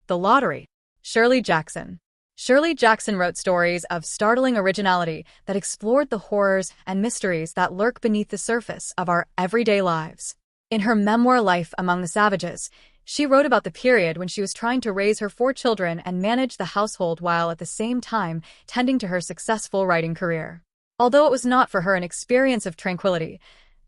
The Lottery. Shirley Jackson. Shirley Jackson wrote stories of startling originality that explored the horrors and mysteries that lurk beneath the surface of our everyday lives. In her memoir Life Among the Savages, she wrote about the period when she was trying to raise her 4 children and manage the household while at the same time tending to her successful writing career. Although it was not for her an experience of tranquility,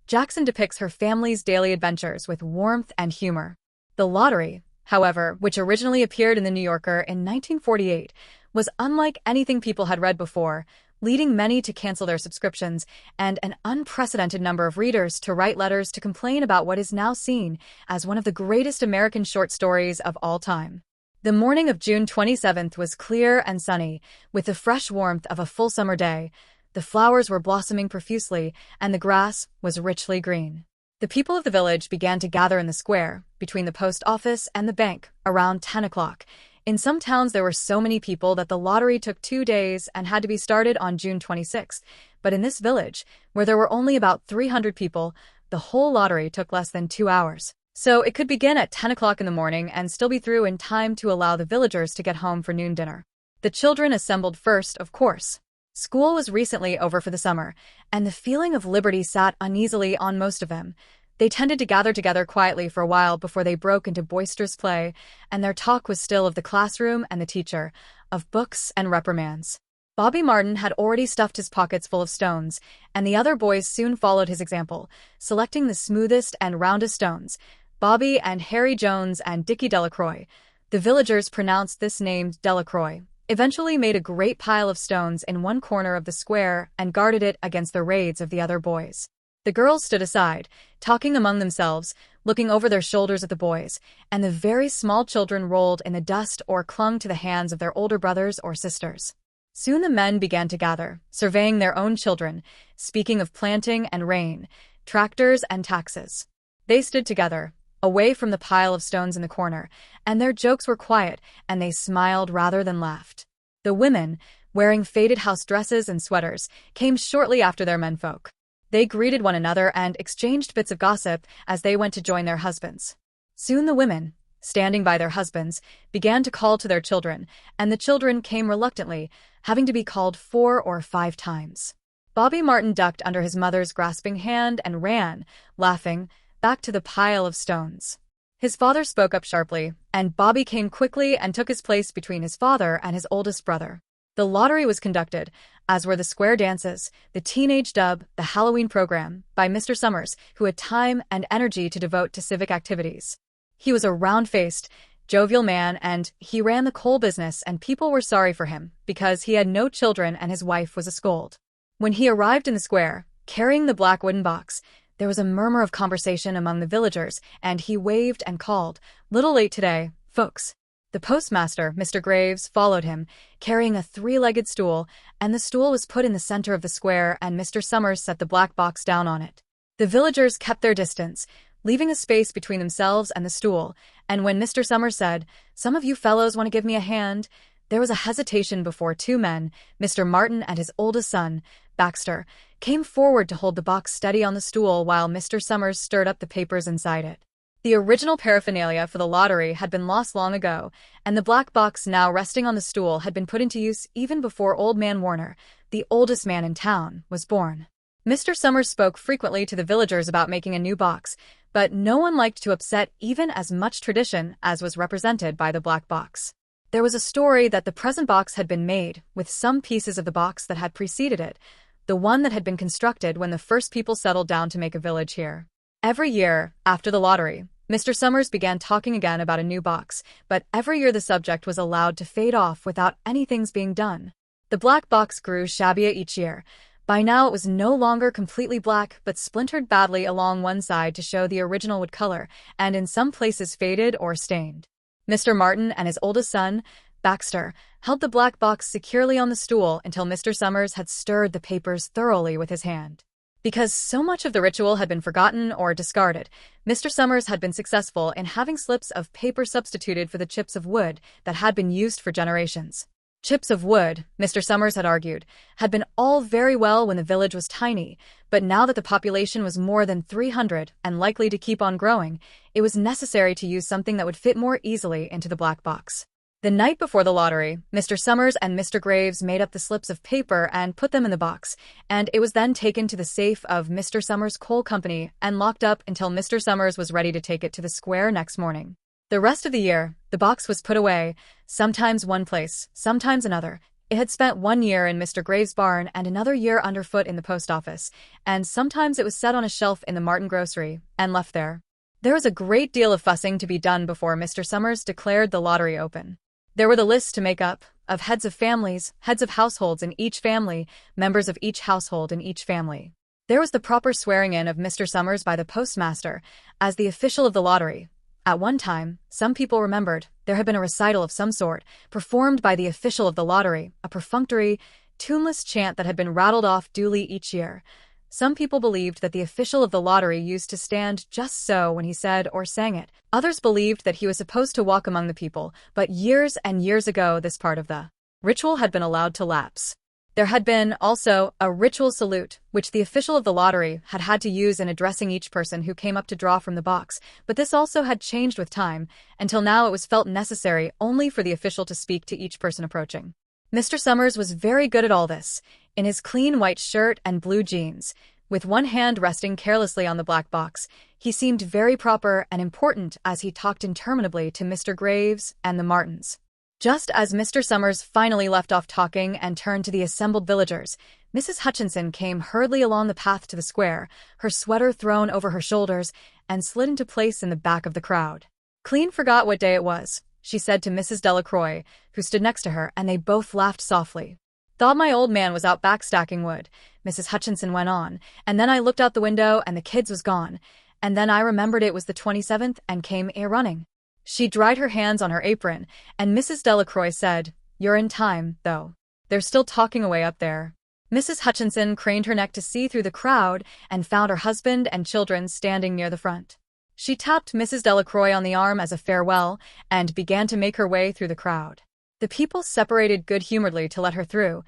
Jackson depicts her family's daily adventures with warmth and humor. The Lottery, however, which originally appeared in The New Yorker in 1948, was unlike anything people had read before, leading many to cancel their subscriptions and an unprecedented number of readers to write letters to complain about what is now seen as one of the greatest American short stories of all time. The morning of June 27th was clear and sunny, with the fresh warmth of a full summer day. The flowers were blossoming profusely, and the grass was richly green. The people of the village began to gather in the square, between the post office and the bank, around 10 o'clock. In some towns there were so many people that the lottery took 2 days and had to be started on June 26th, but in this village, where there were only about 300 people, the whole lottery took less than 2 hours. So it could begin at 10 o'clock in the morning and still be through in time to allow the villagers to get home for noon dinner. The children assembled first, of course. School was recently over for the summer, and the feeling of liberty sat uneasily on most of them. They tended to gather together quietly for a while before they broke into boisterous play, and their talk was still of the classroom and the teacher, of books and reprimands. Bobby Martin had already stuffed his pockets full of stones, and the other boys soon followed his example, selecting the smoothest and roundest stones. Bobby and Harry Jones and Dickie Delacroix, the villagers pronounced this name Delacroix, eventually made a great pile of stones in one corner of the square and guarded it against the raids of the other boys. The girls stood aside, talking among themselves, looking over their shoulders at the boys, and the very small children rolled in the dust or clung to the hands of their older brothers or sisters. Soon the men began to gather, surveying their own children, speaking of planting and rain, tractors and taxes. They stood together, away from the pile of stones in the corner, and their jokes were quiet, and they smiled rather than laughed. The women, wearing faded house dresses and sweaters, came shortly after their menfolk. They greeted one another and exchanged bits of gossip as they went to join their husbands. Soon the women, standing by their husbands, began to call to their children, and the children came reluctantly, having to be called 4 or 5 times. Bobby Martin ducked under his mother's grasping hand and ran, laughing, back to the pile of stones. His father spoke up sharply, and Bobby came quickly and took his place between his father and his oldest brother. The lottery was conducted, as were the square dances, the teenage dub, the Halloween program, by Mr. Summers, who had time and energy to devote to civic activities. He was a round-faced, jovial man, and he ran the coal business, and people were sorry for him because he had no children and his wife was a scold. When he arrived in the square, carrying the black wooden box, there was a murmur of conversation among the villagers, and he waved and called, "Little late today, folks." The postmaster, Mr. Graves, followed him, carrying a 3-legged stool, and the stool was put in the center of the square, and Mr. Summers set the black box down on it. The villagers kept their distance, leaving a space between themselves and the stool, and when Mr. Summers said, "Some of you fellows want to give me a hand?" there was a hesitation before 2 men, Mr. Martin and his oldest son, Baxter, came forward to hold the box steady on the stool while Mr. Summers stirred up the papers inside it. The original paraphernalia for the lottery had been lost long ago, and the black box now resting on the stool had been put into use even before Old Man Warner, the oldest man in town, was born. Mr. Summers spoke frequently to the villagers about making a new box, but no one liked to upset even as much tradition as was represented by the black box. There was a story that the present box had been made, with some pieces of the box that had preceded it, the one that had been constructed when the first people settled down to make a village here. Every year, after the lottery, Mr. Summers began talking again about a new box, but every year the subject was allowed to fade off without anything's being done. The black box grew shabbier each year. By now it was no longer completely black, but splintered badly along one side to show the original wood color, and in some places faded or stained. Mr. Martin and his oldest son, Baxter, held the black box securely on the stool until Mr. Summers had stirred the papers thoroughly with his hand. Because so much of the ritual had been forgotten or discarded, Mr. Summers had been successful in having slips of paper substituted for the chips of wood that had been used for generations. Chips of wood, Mr. Summers had argued, had been all very well when the village was tiny, but now that the population was more than 300 and likely to keep on growing, it was necessary to use something that would fit more easily into the black box. The night before the lottery, Mr. Summers and Mr. Graves made up the slips of paper and put them in the box, and it was then taken to the safe of Mr. Summers' coal company and locked up until Mr. Summers was ready to take it to the square next morning. The rest of the year, the box was put away, sometimes one place, sometimes another. It had spent 1 year in Mr. Graves' barn and another year underfoot in the post office, and sometimes it was set on a shelf in the Martin grocery and left there. There was a great deal of fussing to be done before Mr. Summers declared the lottery open. There were the lists to make up, of heads of families, heads of households in each family, members of each household in each family. There was the proper swearing in of Mr. Summers by the postmaster as the official of the lottery. At one time, some people remembered, there had been a recital of some sort, performed by the official of the lottery, a perfunctory, tuneless chant that had been rattled off duly each year. Some people believed that the official of the lottery used to stand just so when he said or sang it. Others believed that he was supposed to walk among the people, but years and years ago this part of the ritual had been allowed to lapse. There had been, also, a ritual salute, which the official of the lottery had had to use in addressing each person who came up to draw from the box, but this also had changed with time, until now it was felt necessary only for the official to speak to each person approaching. Mr. Summers was very good at all this, in his clean white shirt and blue jeans. With one hand resting carelessly on the black box, he seemed very proper and important as he talked interminably to Mr. Graves and the Martins. Just as Mr. Summers finally left off talking and turned to the assembled villagers, Mrs. Hutchinson came hurriedly along the path to the square, her sweater thrown over her shoulders, and slid into place in the back of the crowd. "Clean forgot what day it was," she said to Mrs. Delacroix, who stood next to her, and they both laughed softly. "Thought my old man was out back stacking wood," Mrs. Hutchinson went on, "and then I looked out the window and the kids was gone, and then I remembered it was the 27th and came a-running." She dried her hands on her apron, and Mrs. Delacroix said, "You're in time, though. They're still talking away up there." Mrs. Hutchinson craned her neck to see through the crowd and found her husband and children standing near the front. She tapped Mrs. Delacroix on the arm as a farewell and began to make her way through the crowd. The people separated good-humoredly to let her through.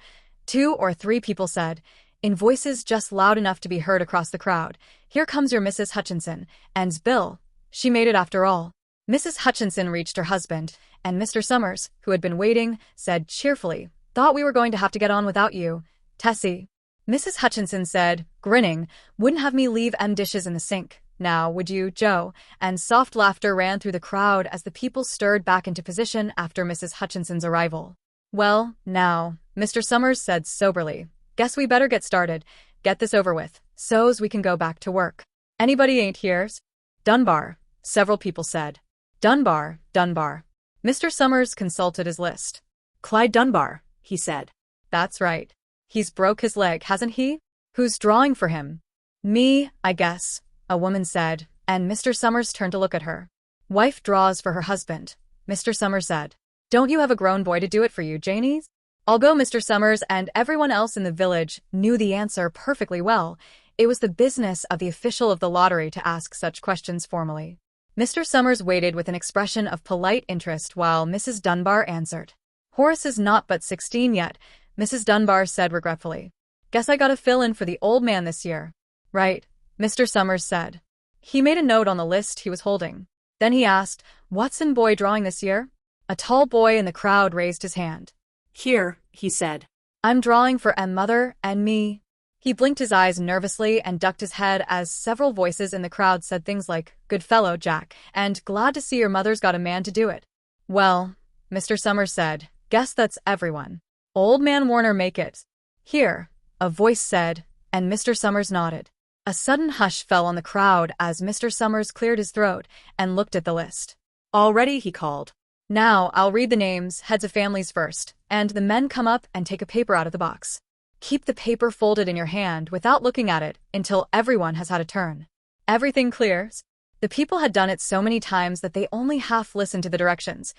2 or 3 people said, in voices just loud enough to be heard across the crowd, "Here comes your Mrs. Hutchinson, and's Bill. She made it after all." Mrs. Hutchinson reached her husband, and Mr. Summers, who had been waiting, said cheerfully, "Thought we were going to have to get on without you, Tessie." Mrs. Hutchinson said, grinning, "Wouldn't have me leave dishes in the sink, now, would you, Joe?" And soft laughter ran through the crowd as the people stirred back into position after Mrs. Hutchinson's arrival. "Well, now," Mr. Summers said soberly, "guess we better get started, get this over with, so's we can go back to work. Anybody ain't here's?" "Dunbar," several people said. "Dunbar, Dunbar." Mr. Summers consulted his list. "Clyde Dunbar," he said. "That's right. He's broke his leg, hasn't he? Who's drawing for him?" "Me, I guess," a woman said, and Mr. Summers turned to look at her. "Wife draws for her husband," Mr. Summers said. "Don't you have a grown boy to do it for you, Janie?" I'll go. Mr. Summers and everyone else in the village knew the answer perfectly well. It was the business of the official of the lottery to ask such questions formally. Mr. Summers waited with an expression of polite interest while Mrs. Dunbar answered. "Horace is not but 16 yet," Mrs. Dunbar said regretfully. "Guess I gotta fill in for the old man this year." "Right," Mr. Summers said. He made a note on the list he was holding. Then he asked, "Watson boy drawing this year?" A tall boy in the crowd raised his hand. "Here," he said. "I'm drawing for mother and me." He blinked his eyes nervously and ducked his head as several voices in the crowd said things like, "Good fellow, Jack," and "Glad to see your mother's got a man to do it." "Well," Mr. Summers said, "guess that's everyone. Old man Warner make it." "Here," a voice said, and Mr. Summers nodded. A sudden hush fell on the crowd as Mr. Summers cleared his throat and looked at the list. "All ready," he called. "Now I'll read the names, heads of families first, and the men come up and take a paper out of the box. Keep the paper folded in your hand without looking at it until everyone has had a turn. Everything clears?" The people had done it so many times that they only half listened to the directions.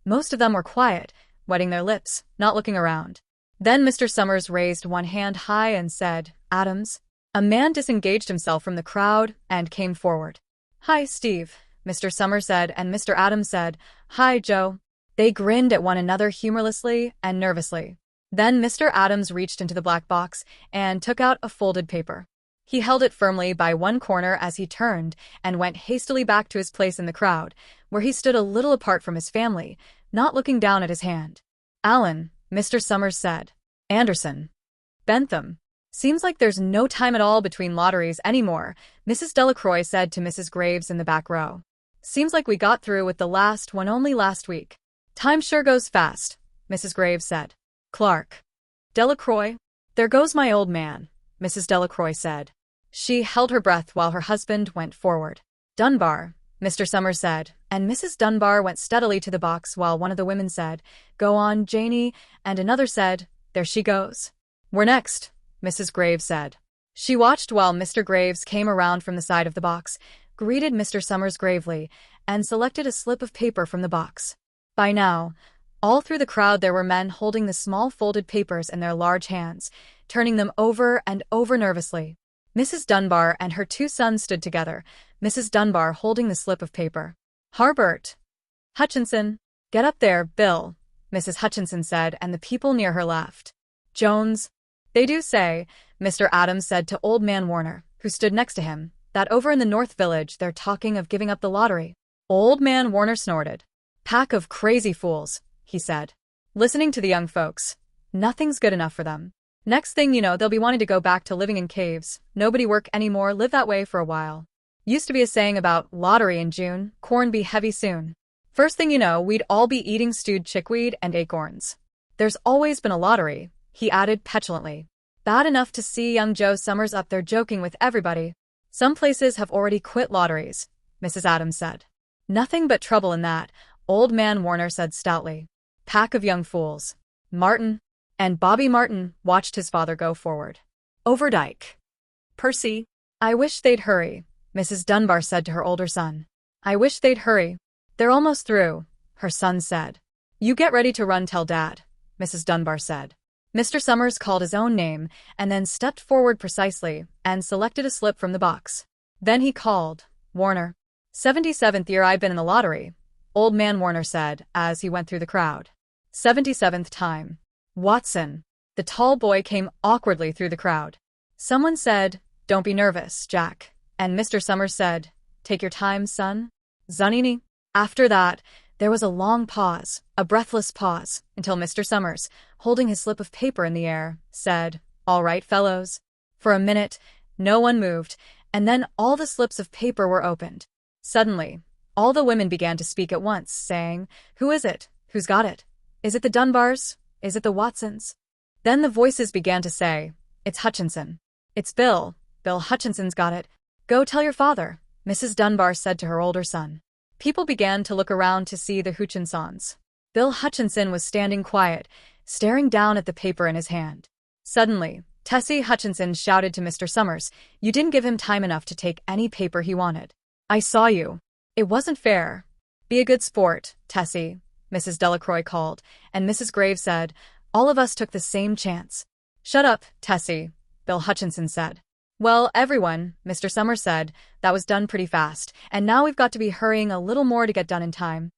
Most of them were quiet, wetting their lips, not looking around. Then Mr. Summers raised one hand high and said, "Adams." A man disengaged himself from the crowd and came forward. "Hi, Steve," Mr. Summers said, and Mr. Adams said, "Hi, Joe." They grinned at one another humorlessly and nervously. Then Mr. Adams reached into the black box and took out a folded paper. He held it firmly by one corner as he turned and went hastily back to his place in the crowd, where he stood a little apart from his family, not looking down at his hand. "Alan," Mr. Summers said. "Anderson. Bentham. Seems like there's no time at all between lotteries anymore," Mrs. Delacroix said to Mrs. Graves in the back row. "Seems like we got through with the last one only last week." "Time sure goes fast," Mrs. Graves said. "Clark. Delacroix. There goes my old man," Mrs. Delacroix said. She held her breath while her husband went forward. "Dunbar," Mr. Summers said, and Mrs. Dunbar went steadily to the box while one of the women said, "Go on, Janie," and another said, "There she goes." "We're next," Mrs. Graves said. She watched while Mr. Graves came around from the side of the box, greeted Mr. Summers gravely, and selected a slip of paper from the box. By now, all through the crowd there were men holding the small folded papers in their large hands, turning them over and over nervously. Mrs. Dunbar and her two sons stood together, Mrs. Dunbar holding the slip of paper. "Harbert. Hutchinson. Get up there, Bill," Mrs. Hutchinson said, and the people near her laughed. "Jones. They do say," Mr. Adams said to Old Man Warner, who stood next to him, "that over in the North Village they're talking of giving up the lottery." Old Man Warner snorted. "Pack of crazy fools," he said. "Listening to the young folks. Nothing's good enough for them. Next thing you know, they'll be wanting to go back to living in caves. Nobody work anymore, live that way for a while. Used to be a saying about lottery in June, corn be heavy soon. First thing you know, we'd all be eating stewed chickweed and acorns. There's always been a lottery," he added petulantly. "Bad enough to see young Joe Summers up there joking with everybody. Some places have already quit lotteries," Mrs. Adams said. "Nothing but trouble in that," Old Man Warner said stoutly. "Pack of young fools." Martin. And Bobby Martin watched his father go forward. "Overdyke. Percy. I wish they'd hurry," Mrs. Dunbar said to her older son. "I wish they'd hurry. They're almost through," her son said. "You get ready to run, tell Dad," Mrs. Dunbar said. Mr. Summers called his own name and then stepped forward precisely and selected a slip from the box. Then he called, "Warner." "77th year I've been in the lottery," Old Man Warner said as he went through the crowd. "77th time." "Watson." The tall boy came awkwardly through the crowd. Someone said, "Don't be nervous, Jack," and Mr. Summers said, "Take your time, son." "Zanini." After that, there was a long pause, a breathless pause, until Mr. Summers, holding his slip of paper in the air, said, "All right, fellows." For a minute, no one moved, and then all the slips of paper were opened. Suddenly, all the women began to speak at once, saying, "Who is it? Who's got it? Is it the Dunbars? Is it the Watsons?" Then the voices began to say, "It's Hutchinson. It's Bill. Bill Hutchinson's got it. Go tell your father," Mrs. Dunbar said to her older son. People began to look around to see the Hutchinsons. Bill Hutchinson was standing quiet, staring down at the paper in his hand. Suddenly, Tessie Hutchinson shouted to Mr. Summers, "You didn't give him time enough to take any paper he wanted. I saw you. It wasn't fair. Be a good sport, Tessie," Mrs. Delacroix called, and Mrs. Graves said, "All of us took the same chance." "Shut up, Tessie," Bill Hutchinson said. "Well, everyone," Mr. Summers said, "that was done pretty fast, and now we've got to be hurrying a little more to get done in time."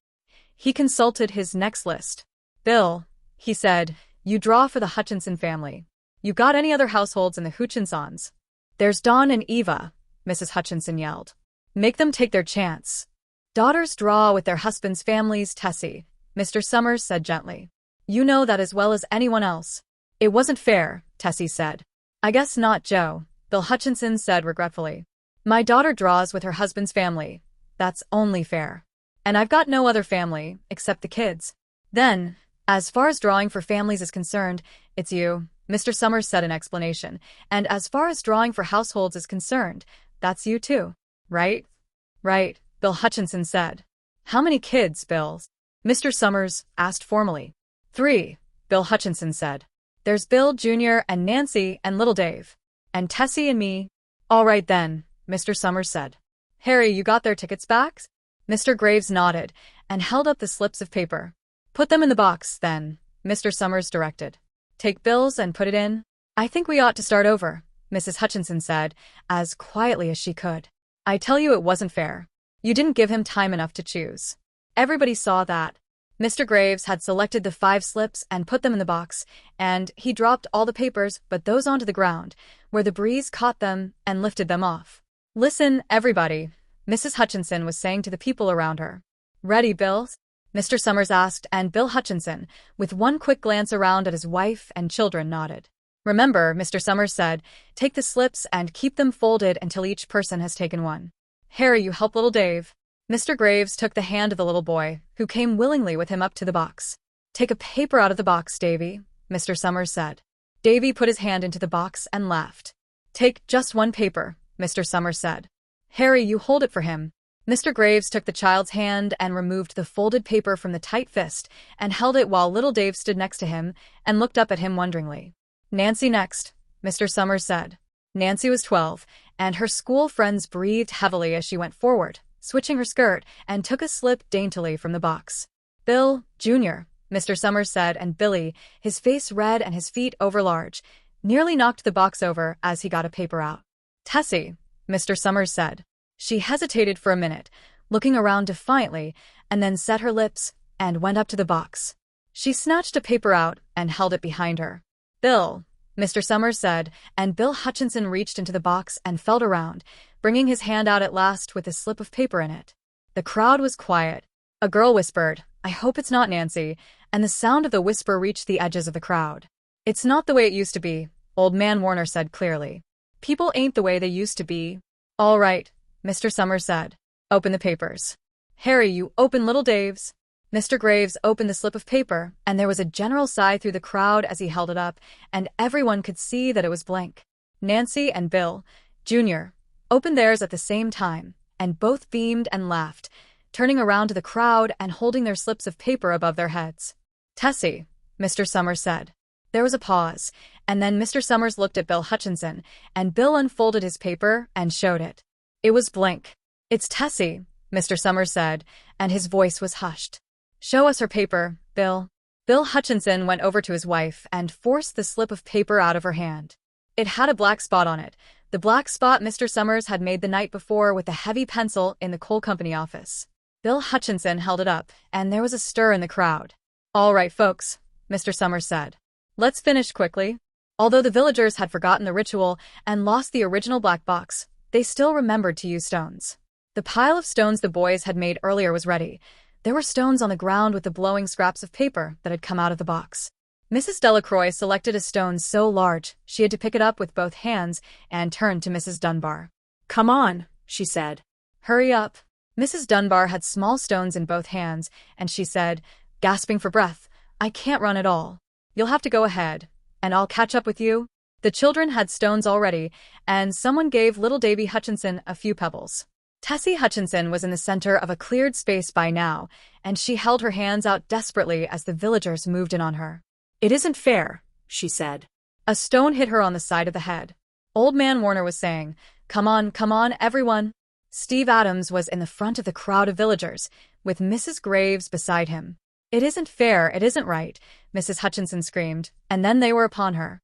He consulted his next list. "Bill," he said, "you draw for the Hutchinson family. You got any other households in the Hutchinsons?" "There's Dawn and Eva," Mrs. Hutchinson yelled. "Make them take their chance." "Daughters draw with their husbands' families, Tessie," Mr. Summers said gently. "You know that as well as anyone else." "It wasn't fair," Tessie said. "I guess not, Joe," Bill Hutchinson said regretfully. "My daughter draws with her husband's family. That's only fair. And I've got no other family, except the kids." "Then, as far as drawing for families is concerned, it's you," Mr. Summers said in explanation. "And as far as drawing for households is concerned, that's you too. Right?" "Right," Bill Hutchinson said. "How many kids, Bill?" Mr. Summers asked formally. "3," Bill Hutchinson said. "There's Bill Jr. and Nancy and little Dave. And Tessie and me." "All right then," Mr. Summers said. "Harry, you got their tickets back?" Mr. Graves nodded and held up the slips of paper. "Put them in the box, then," Mr. Summers directed. "Take Bill's and put it in." "I think we ought to start over," Mrs. Hutchinson said, as quietly as she could. "I tell you it wasn't fair. You didn't give him time enough to choose. Everybody saw that." Mr. Graves had selected the 5 slips and put them in the box, and he dropped all the papers but those onto the ground, where the breeze caught them and lifted them off. "Listen, everybody," Mrs. Hutchinson was saying to the people around her. "Ready, Bill?" Mr. Summers asked, and Bill Hutchinson, with one quick glance around at his wife and children, nodded. "Remember," Mr. Summers said, "take the slips and keep them folded until each person has taken one. Harry, you help little Dave." Mr. Graves took the hand of the little boy, who came willingly with him up to the box. "Take a paper out of the box, Davy," Mr. Summers said. Davy put his hand into the box and laughed. "Take just one paper," Mr. Summers said. "Harry, you hold it for him." Mr. Graves took the child's hand and removed the folded paper from the tight fist and held it while little Dave stood next to him and looked up at him wonderingly. "Nancy next," Mr. Summers said. Nancy was 12, and her school friends breathed heavily as she went forward, switching her skirt, and took a slip daintily from the box. "Bill, Jr.," Mr. Summers said, and Billy, his face red and his feet overlarge, nearly knocked the box over as he got a paper out. "Tessie," Mr. Summers said. She hesitated for a minute, looking around defiantly, and then set her lips and went up to the box. She snatched a paper out and held it behind her. "Bill," Mr. Summers said, and Bill Hutchinson reached into the box and felt around, bringing his hand out at last with a slip of paper in it. The crowd was quiet. A girl whispered, "I hope it's not Nancy," and the sound of the whisper reached the edges of the crowd. "It's not the way it used to be," Old Man Warner said clearly. "People ain't the way they used to be." "All right," Mr. Summers said. "Open the papers. Harry, you open little Dave's." Mr. Graves opened the slip of paper, and there was a general sigh through the crowd as he held it up, and everyone could see that it was blank. Nancy and Bill, Jr., opened theirs at the same time, and both beamed and laughed, turning around to the crowd and holding their slips of paper above their heads. "Tessie," Mr. Summers said. There was a pause, and then Mr. Summers looked at Bill Hutchinson, and Bill unfolded his paper and showed it. It was blank. "It's Tessie," Mr. Summers said, and his voice was hushed. "Show us her paper, Bill." Bill Hutchinson went over to his wife and forced the slip of paper out of her hand. It had a black spot on it, the black spot Mr. Summers had made the night before with a heavy pencil in the coal company office. Bill Hutchinson held it up, and there was a stir in the crowd. "All right, folks," Mr. Summers said. "Let's finish quickly." Although the villagers had forgotten the ritual and lost the original black box, they still remembered to use stones. The pile of stones the boys had made earlier was ready. There were stones on the ground with the blowing scraps of paper that had come out of the box. Mrs. Delacroix selected a stone so large she had to pick it up with both hands and turned to Mrs. Dunbar. "Come on," she said. "Hurry up." Mrs. Dunbar had small stones in both hands, and she said, gasping for breath, "I can't run at all. You'll have to go ahead, and I'll catch up with you." The children had stones already, and someone gave little Davy Hutchinson a few pebbles. Tessie Hutchinson was in the center of a cleared space by now, and she held her hands out desperately as the villagers moved in on her. "It isn't fair," she said. A stone hit her on the side of the head. Old Man Warner was saying, come on, everyone." Steve Adams was in the front of the crowd of villagers, with Mrs. Graves beside him. "It isn't fair, it isn't right," Mrs. Hutchinson screamed, and then they were upon her.